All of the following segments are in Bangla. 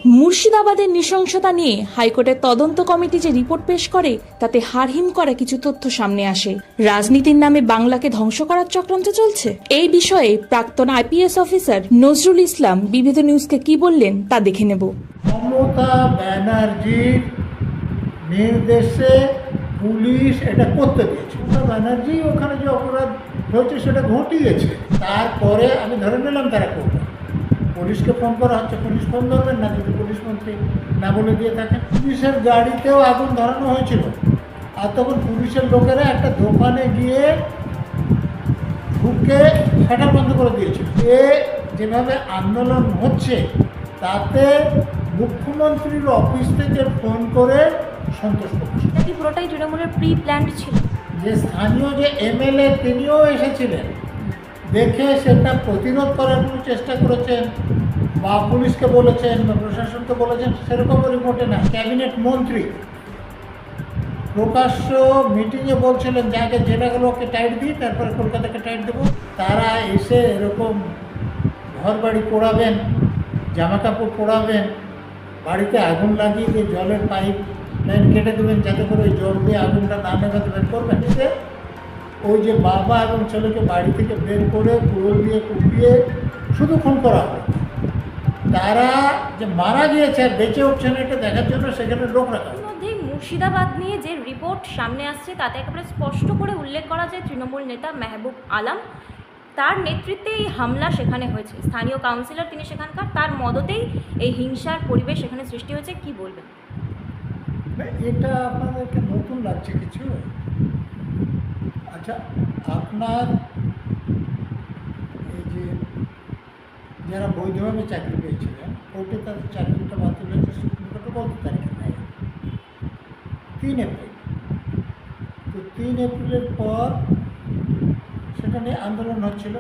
মুর্শিদাবাদের নৃশংসতা নিয়ে হাইকোর্টের তদন্ত কমিটি যে রিপোর্ট পেশ করে তাতে হাড়হিম করা কিছু তথ্য সামনে আসে। রাজনীতির নামে বাংলাকে ধ্বংস করার চক্রান্ত চলছে। এই বিষয়ে প্রাক্তন আইপিএস অফিসার নজরুল ইসলাম বিবিধ নিউজকে কি বললেন তা দেখে নেব। মমতা ব্যানার্জির নির্দেশে পুলিশ এটা করতে দিয়েছে। মমতা ব্যানার্জি ওখানে যে অপরাধ হয়েছে সেটা ঘটিয়েছে, তারপরে আমি ধরে নিলাম তারা করবে। পুলিশকে ফোন করা হচ্ছে, পুলিশ ফোন ধরবেন না যদি পুলিশ মন্ত্রী না বলে দিয়ে থাকেন। পুলিশের গাড়িতেও আগুন ধরানো হয়েছিল, আর তখন পুলিশের লোকেরা একটা দোকানে গিয়ে ঢুকে শাটার বন্ধ করে দিয়েছিল। যেভাবে আন্দোলন হচ্ছে তাতে মুখ্যমন্ত্রীর অফিস থেকে ফোন করে সন্তোষ প্রকাশ। এটা কি পুরোটাই তৃণমূলের প্রি প্ল্যান্ড ছিল? যে স্থানীয় যে এমএলএ তিনিও এসেছিলেন, দেখে সেটা প্রতিরোধ করার জন্য চেষ্টা করেছেন বা পুলিশকে বলেছেন বা প্রশাসনকে বলেছেন, সেরকম রিপোর্টে না। ক্যাবিনেট মন্ত্রী প্রকাশ্য মিটিংয়ে বলছিলেন যে আগে জেলাগুলোকে টাইট দিই, তারপরে কলকাতাকে টাইট দেবো। তারা এসে এরকম ঘর বাড়ি পোড়াবেন, জামা কাপড় পোড়াবেন, বাড়িতে আগুন লাগিয়ে দিয়ে জলের পাইপ লাইন কেটে দেবেন যাতে করে ওই জল দিয়ে আগুনটা না নেভাতে বের করবেন। এতে ওই যে বাবা এবং ছেলেকে বাড়ি থেকে বের করে কুড়োল দিয়ে কুপিয়ে শুধু খুন করা হয়। তারা যে মারা গিয়েছে আর বেঁচে উঠছে না এটা দেখার জন্য সেখানে লোক রাখা হয়। মধ্যে মুর্শিদাবাদ নিয়ে যে রিপোর্ট সামনে আসছে তাতে একেবারে স্পষ্ট করে উল্লেখ করা যায় তৃণমূল নেতা মেহবুব আলম তার নেতৃত্বে এই হামলা সেখানে হয়েছে। স্থানীয় কাউন্সিলর তিনি সেখানকার, তার মদতেই এই হিংসার পরিবেশ সেখানে সৃষ্টি হয়েছে। কি বলবেন? এটা আপনাদেরকে নতুন লাগছে কিছু? আচ্ছা, আপনার এই যে যারা বৈধভাবে চাকরি পেয়েছিলেন, কোর্টে তাদের চাকরিটা বাতিল হয়েছে সুপ্রিম কোর্টে কত তারিখে নেয়? 3 এপ্রিল। তো 3 এপ্রিলের পর সেটা নিয়ে আন্দোলন হচ্ছিল।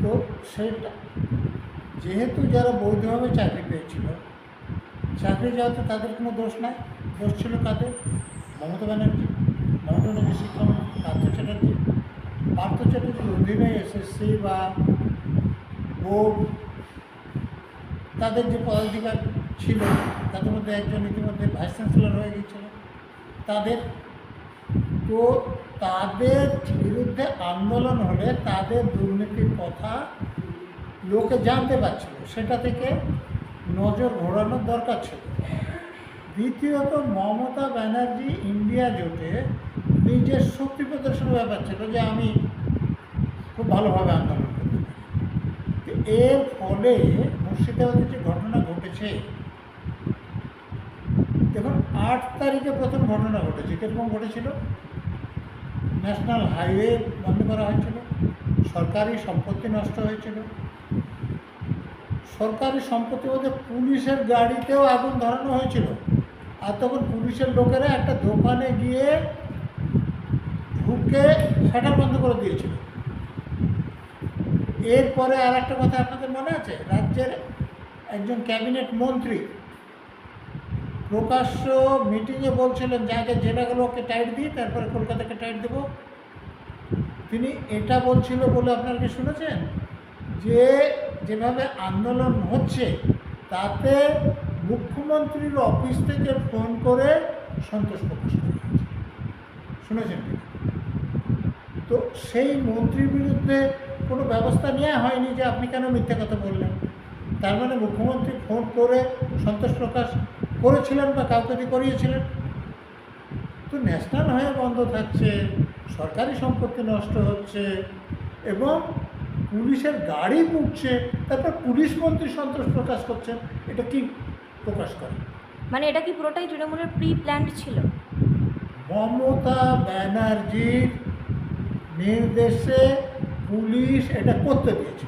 তো সেটা যেহেতু যারা বৈধভাবে চাকরি পেয়েছিল, চাকরি যাওয়াতে তাদের কোনো দোষ নাই। দোষ ছিল কাদের? মমতা ব্যানার্জি, মমতা ব্যানার্জি শিক্ষামন্ত্রী, পার্থ চ্যাটার্জির অধীনে এসএসসি বা বোর্ড তাদের যে পদাধিকার ছিল তাদের মধ্যে একজন ইতিমধ্যে ভাইস চ্যান্সেলর হয়ে গিয়েছিল তাদের। তো তাদের বিরুদ্ধে আন্দোলন হলে তাদের দুর্নীতির কথা লোকে জানতে পারছিল, সেটা থেকে নজর ঘোরানোর দরকার ছিল। দ্বিতীয়ত, মমতা ব্যানার্জি ইন্ডিয়া জোটে নিজের শক্তি প্রদর্শনের ব্যাপার ছিল যে আমি খুব ভালোভাবে আন্দোলন করতে পারি। এর ফলে মুর্শিদাবাদের যে ঘটনা ঘটেছে, দেখুন 8 তারিখে প্রথম ঘটনা ঘটেছে। কীরকম ঘটেছিল? ন্যাশনাল হাইওয়ে বন্ধ করা হয়েছিল, সরকারি সম্পত্তি নষ্ট হয়েছিল। সরকারি সম্পত্তি মধ্যে পুলিশের গাড়িতেও আগুন ধরানো হয়েছিল, আর তখন পুলিশের লোকেরা একটা দোকানে গিয়ে ঢুকে শাটার বন্ধ করে দিয়েছিল। এরপরে আর একটা কথা আপনাদের মনে আছে, রাজ্যের একজন ক্যাবিনেট মন্ত্রী প্রকাশ্য মিটিংয়ে বলছিলেন যে আগে জেলাগুলোকে টাইট দিই, তারপরে কলকাতাকে টাইট দেবো। তিনি এটা বলছিল বলে আপনারা কি শুনেছেন? যে যেভাবে আন্দোলন হচ্ছে তাতে মুখ্যমন্ত্রীর অফিস থেকে ফোন করে সন্তোষ প্রকাশ করা হয়েছে, শুনেছেন? তো সেই মন্ত্রীর বিরুদ্ধে কোনো ব্যবস্থা নেওয়া হয়নি যে আপনি কেন মিথ্যা কথা বললেন। তার মানে মুখ্যমন্ত্রী ফোন করে সন্তোষ প্রকাশ করেছিলেন বা কাউকে দিয়ে করিয়েছিলেন। তো ন্যাশনাল হয়ে বন্ধ থাকছে, সরকারি সম্পত্তি নষ্ট হচ্ছে এবং পুলিশের গাড়ি পুড়ছে, তারপর পুলিশ মন্ত্রী সন্তোষ প্রকাশ করছেন। এটা কি প্রকাশ করে? মানে এটা কি পুরোটাই তৃণমূলের প্রি প্ল্যান্ড ছিল? মমতা ব্যানার্জির নির্দেশে পুলিশ এটা করতে দিয়েছে।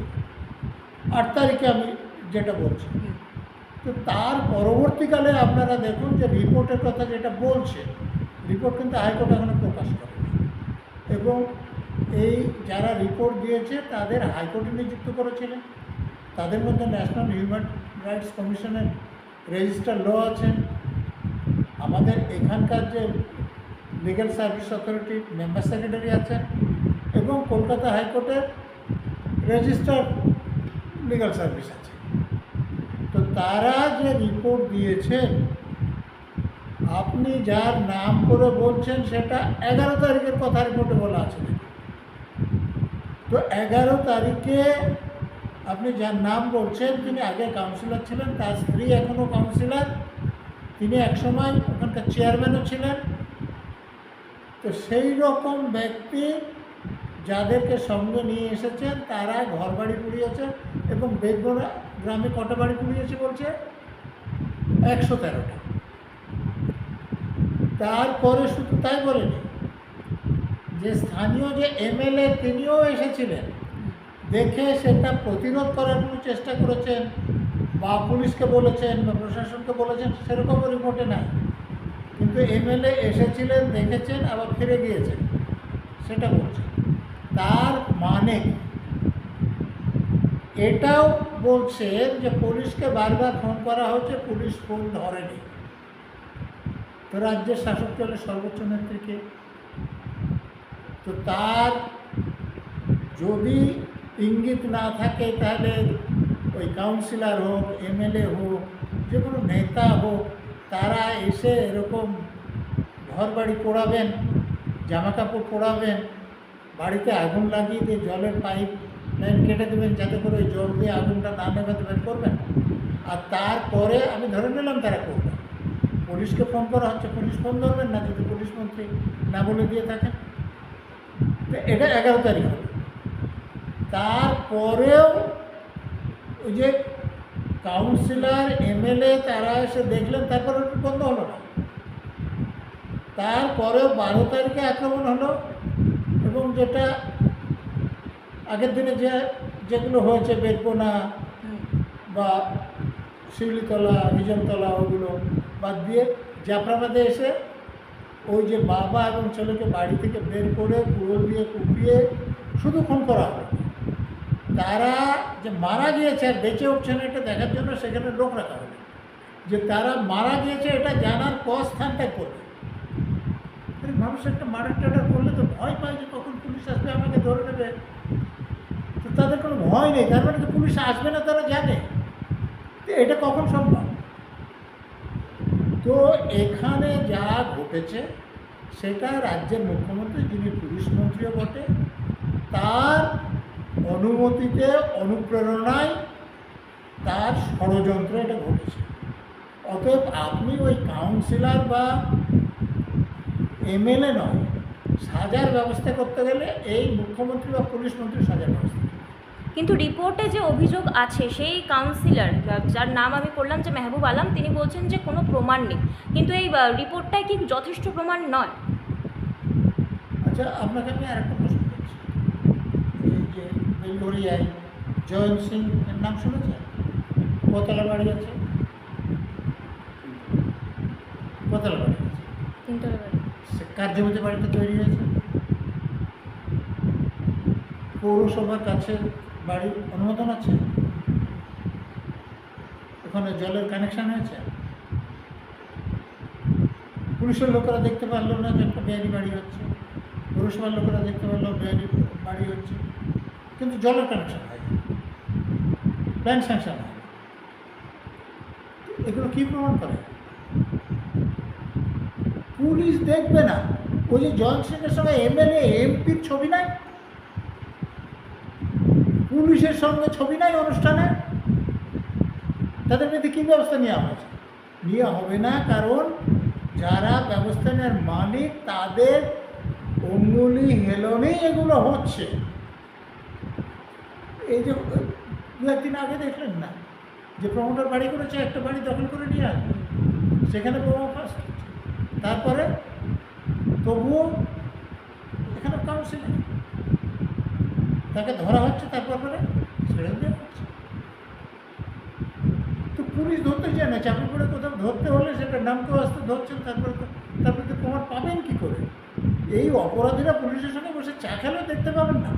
8 তারিখে আমি যেটা বলছি। তো তার পরবর্তীকালে আপনারা দেখুন যে রিপোর্টের কথা যেটা বলছে, রিপোর্ট কিন্তু হাইকোর্ট এখনো প্রকাশ করেনি এবং এই যারা রিপোর্ট দিয়েছে তাদের হাইকোর্টে নিযুক্ত করেছিলেন। তাদের মধ্যে ন্যাশনাল হিউম্যান রাইটস কমিশনের রেজিস্টার ল আছেন, আমাদের এখানকার যে legal service authority member secretary আছেন এবং কলকাতা হাইকোর্টের রেজিস্টার লিগ্যাল সার্ভিস আছে। তো তো তারা যে রিপোর্ট দিয়েছেন, আপনি যার নাম করে বলছেন সেটা 11 তারিখের কথা রিপোর্টে বলা আছে। তো 11 তারিখে আপনি যার নাম বলছেন তিনি আগে কাউন্সিলর ছিলেন, তার স্ত্রী এখনও কাউন্সিলর, তিনি একসময় ওখানকার চেয়ারম্যানও ছিলেন। তো সেই রকম ব্যক্তি যাদেরকে সঙ্গে নিয়ে এসেছেন তারা ঘরবাড়ি পুড়িয়েছেন, এবং বেদবনা গ্রামে কটা বাড়ি পুড়িয়েছে বলছে? 113টা। তারপরে শুধু তাই বলেনি, যে স্থানীয় যে এমএলএ তিনিও এসেছিলেন, দেখে সেটা প্রতিরোধ করার কোনো চেষ্টা করেছেন বা পুলিশকে বলেছেন বা প্রশাসনকে বলেছেন, সেরকমও রিপোর্টে নাই। কিন্তু এমএলএ এসেছিলেন, দেখেছেন, আবার ফিরে গিয়েছেন, সেটা বলছেন। তার মানে এটাও বলছেন যে পুলিশকে বারবার ফোন করা হচ্ছে, পুলিশ ফোন ধরেনি। তো রাজ্যের শাসক দলের সর্বোচ্চ নেত্রীকে, তো তার যদি ইঙ্গিত না থাকে তাহলে ওই কাউন্সিলর হোক, এমএলএ হোক, যে কোনো নেতা হোক, তারা এসে এরকম ঘরবাড়ি পোড়াবেন, জামাকাপড় পোড়াবেন, বাড়িতে আগুন লাগিয়ে দিয়ে জলের পাইপ লাইন কেটে দেবেন যাতে করে ওই জল দিয়ে আগুনটা না নেভাতে বের করবেন, আর তারপরে আমি ধরে নিলাম তারা করবেন। পুলিশকে ফোন করা হচ্ছে, পুলিশ ফোন ধরবেন না যদি পুলিশ মন্ত্রী না বলে দিয়ে থাকেন। তো এটা 11 তারিখ হলো। তারপরেও ওই যে কাউন্সিলর, এমএলএ তারা এসে দেখলেন, তারপরে বন্ধ হলো না। তারপরেও 12 তারিখে আক্রমণ হলো, এবং যেটা আগের দিনে যেগুলো হয়েছে বেদবনা বা শিউলিতলা, হিজমতলা, ওগুলো বাদ দিয়ে জাফরাবাদে এসে ওই যে বাবা এবং ছেলেকে বাড়ি থেকে বের করে কুড়োল দিয়ে কুপিয়ে শুধু খুন করা হয়। তারা যে মারা গিয়েছে আর বেঁচে উঠছে না এটা দেখার জন্য সেখানে লোক রাখা হবে, যে তারা মারা গিয়েছে এটা জানার পর স্থানটাই করবে। মানুষ একটা মার্ডার টার্ডার করলে তো ভয় পায় যে কখন পুলিশ আসবে, আমাকে ধরে নেবে। তো তাদের কোনো ভয় নেই, তার মানে কি পুলিশ আসবে না তারা জানে। তো এটা কখন সম্ভব? তো এখানে যা ঘটেছে সেটা রাজ্যের মুখ্যমন্ত্রী, যিনি পুলিশ মন্ত্রীও বটে, তার অনুমতিতে, অনুপ্রেরণায়, তার ষড়যন্ত্রে এটা ঘটেছে। অতএব আপনি ওই কাউন্সিলর বা এমএলএ নয়, সাজার ব্যবস্থা করতে গেলে এই মুখ্যমন্ত্রী বা পুলিশ মন্ত্রী সাজার ব্যবস্থা। কিন্তু রিপোর্টে যে অভিযোগ আছে সেই কাউন্সিলর যার নাম আমি করলাম যে মেহবুব আলম, তিনি বলছেন যে কোনো প্রমাণ নেই। কিন্তু এই রিপোর্টটাই কি যথেষ্ট প্রমাণ নয়? আচ্ছা, আপনাকে আমি আরেকটা প্রশ্ন করছি। এই যে বেলঘরিয়ায় জয়ন্ত সিং এর নাম শুনেছেন? কতলা বাড়ি আছে? কতলা বাড়ি আছে? তিনতলা বাড়ি। সে কার জমিতে বাড়িটা তৈরি হয়েছে? পৌরসভার কাছে বাড়ির অনুমোদন আছে, ওখানে জলের কানেকশন হয়েছে। পুলিশের লোকেরা দেখতে পারলো না যে একটা বেআইনি বাড়ি হচ্ছে, পৌরসভার লোকেরা দেখতে পারলো বেআইনি বাড়ি হচ্ছে, কিন্তু জলের কানেকশন হয়, প্ল্যান স্যাংশন হয়। এগুলো কী প্রমাণ করে? পুলিশ দেখবে না। ওই যে জয়ন্ত সিংয়ের সঙ্গে এমএলএ এমপির ছবি নাই, পুলিশের সঙ্গে ছবি নাই অনুষ্ঠানে, তাদের মধ্যে কী ব্যবস্থা নেওয়া হয়েছে? নেওয়া হবে না, কারণ যারা ব্যবস্থা নেওয়ার মালিক তাদের অঙ্গুলি হেলনেই এগুলো হচ্ছে। এই যে 2-1 দিন আগে দেখলেন না যে প্রমোটার বাড়ি করেছে, একটা বাড়ি দখল করে নিয়ে আসবে, সেখানে প্রমাণ ফার্স্ট। তারপরে তবুও এখানে কাউন্সিলর তাকে ধরা হচ্ছে, তারপর পরে ছেড়ে দেওয়া হচ্ছে। তো পুলিশ ধরতে চায় না, চাকরি করে কোথাও ধরতে হলে সেটা নামকে আসতে ধরছেন, তারপরে তো প্রমাণ পাবেন কী করে? এই অপরাধীরা পুলিশের সঙ্গে বসে চা খেলেও দেখতে পাবেন না।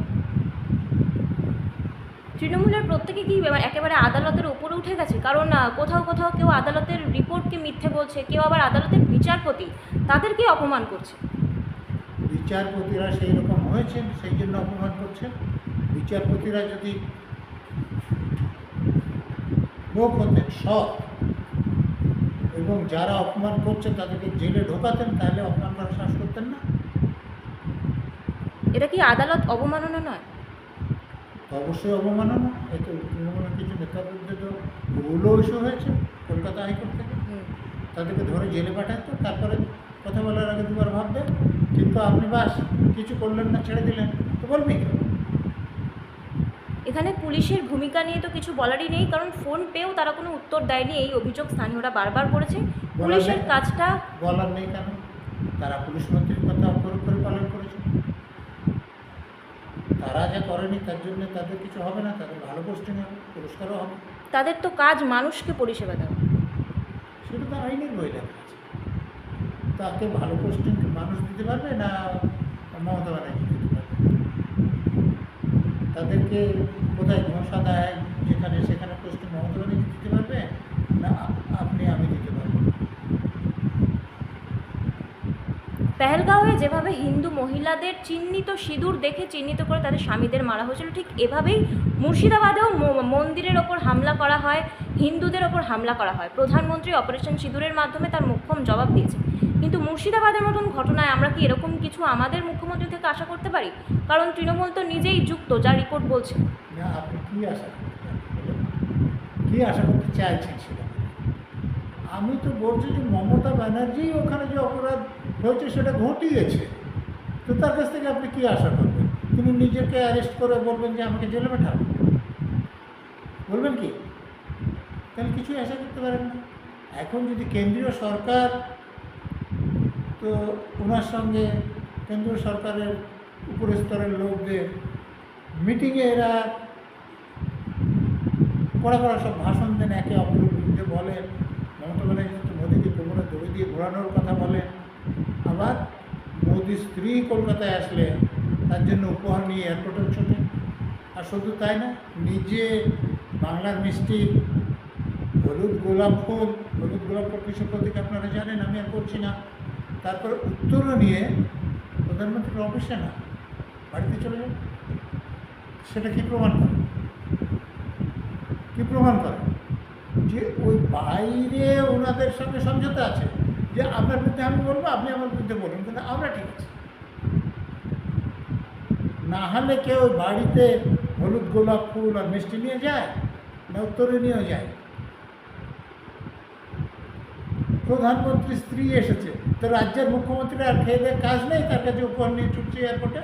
তৃণমূলের প্রত্যেকে কি একেবারে আদালতের উপরে উঠে গেছে? কারণ কোথাও কোথাও কেউ আদালতের রিপোর্টকে মিথ্যে বলছে, কেউ আবার আদালতের বিচারপতি তাদেরকে অপমান করছে। বিচারপতিরা সেই রকম হয়েছেন, সেই জন্য অপমান করছেন। বিচারপতিরা যদি লোক হতেন, সৎ, এবং যারা অপমান করছে তাদেরকে জেলে ঢোকাতেন, তাহলে অপমান করা শ্বাস করতেন না? এটা কি আদালত অবমাননা নয়? অবশ্যই অবমাননা। এই তো তৃণমূলের কিছু নেতার বিরুদ্ধে তো রুলও ইস্যু হয়েছে কলকাতা হাইকোর্ট থেকে, তাদেরকে ধরে জেলে পাঠাতো, তারপরে কথা বলার আগে দুবার ভাববে। কিন্তু আপনি বাস কিছু করলেন না, ছেড়ে দিলেন, তো বলবি কেন? এখানে পুলিশের ভূমিকা নিয়ে তো কিছু বলারই নেই, কারণ ফোন পেয়েও তারা কোনো উত্তর দেয়নি। এই অভিযোগ স্থানীয়রা বারবার করেছে। পুলিশের নেই। কাজটা বলার নেই কেন? তারা পুলিশ মন্ত্রীর কথা অক্ষর করে পালন করেছে। তারা যা করেনি তার জন্য তাদের কিছু হবে না, তাদের ভালো পোস্টিং হবে, পুরস্কারও হবে। তাদের তো কাজ মানুষকে পরিষেবা দেওয়া। সেটা তো আইনের বই লেখা আছে। তাকে ভালো পোস্টিং মানুষ দিতে পারবে না মমতা ব্যানার্জি দিতে পারবে? তাদেরকে কোথায় ঘোষা দেয় যেখানে সেখানে পোস্টিং মমতা ব্যানার্জি দিতে পারবে না আপনি আমি দিতে পারবো? পেহেলগাঁওয়ে যেভাবে হিন্দু মহিলাদের চিহ্নিত সিঁদুর দেখে চিহ্নিত করে তাদের স্বামীদের মারা হয়েছিল, ঠিক এভাবেই মুর্শিদাবাদেও মন্দিরের ওপর হামলা করা হয়, হিন্দুদের ওপর হামলা করা হয়। প্রধানমন্ত্রী অপারেশন সিঁদুরের মাধ্যমে তার মোক্ষম জবাব দিয়েছে। কিন্তু মুর্শিদাবাদের মতন ঘটনায় আমরা কি এরকম কিছু আমাদের মুখ্যমন্ত্রী থেকে আশা করতে পারি? কারণ তৃণমূল তো নিজেই যুক্ত, যা রিপোর্ট বলছে। না, আপনি কী আশা করতে পারেন? কী আশা করতে চাইছেন সেটা? আমি তো বলছি যে মমতা ব্যানার্জি ওখানে যে অপরাধ হয়েছে সেটা ঘটিয়েছে, তো তার কাছ থেকে আপনি কী আশা করবেন? তিনি নিজেকে অ্যারেস্ট করে বলবেন যে আমাকে জেলে পাঠাও, বলবেন কি? তাহলে কিছুই আশা করতে পারেন না। এখন যদি কেন্দ্রীয় সরকার, তো ওনার সঙ্গে কেন্দ্রীয় সরকারের উপরের স্তরের লোকদের মিটিংয়ে এরা কড়া কড়া সব ভাষণ দেন, একে অপরের বিরুদ্ধে বলেন। মমতা ব্যানার্জি তো মোদীকে কোমরে দড়ি দিয়ে ঘোরানোর কথা বলেন। আবার মোদি স্ত্রী কলকাতায় আসলে তার জন্য উপহার নিয়ে এয়ারপোর্টে ছোটেন। আর শুধু তাই না, নিজে বাংলার মিষ্টি হলুদ গোলাপ ফুল কিসের প্রতীক আপনারা জানেন, আমি আর করছি না। তারপর উত্তরও নিয়ে প্রধানমন্ত্রীর অফিসে না, বাড়িতে চলে যান। সেটা কি প্রমাণ করে? কি প্রমাণ করে? যে ওই বাইরে ওনাদের সঙ্গে সমঝোতা আছে যে আপনার বিরুদ্ধে আমি বলবো, আপনি আমার বিরুদ্ধে বলুন, কিন্তু আমরা ঠিক আছে। না হলে কেউ বাড়িতে হলুদ গোলাপ ফুল আর মিষ্টি নিয়ে যায় না উত্তরে নিয়েও যায়? প্রধানমন্ত্রীর স্ত্রী এসেছে, তো রাজ্যের মুখ্যমন্ত্রী আর খেয়ে দেয় কাজ নেই, তার কাছে উপহার নিয়ে ছুটছে এয়ারপোর্টে।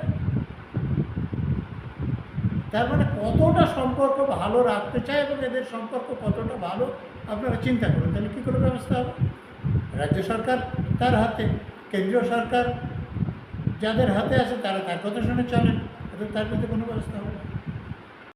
তার মানে কতটা সম্পর্ক ভালো রাখতে চায় এবং এদের সম্পর্ক কতটা ভালো আপনারা চিন্তা করুন। তাহলে কী করে ব্যবস্থা হবে? রাজ্য সরকার তার হাতে, কেন্দ্রীয় সরকার যাদের হাতে আছে তারা তার কথা শুনে চলেন, তার মধ্যে কোনো ব্যবস্থা হবে না।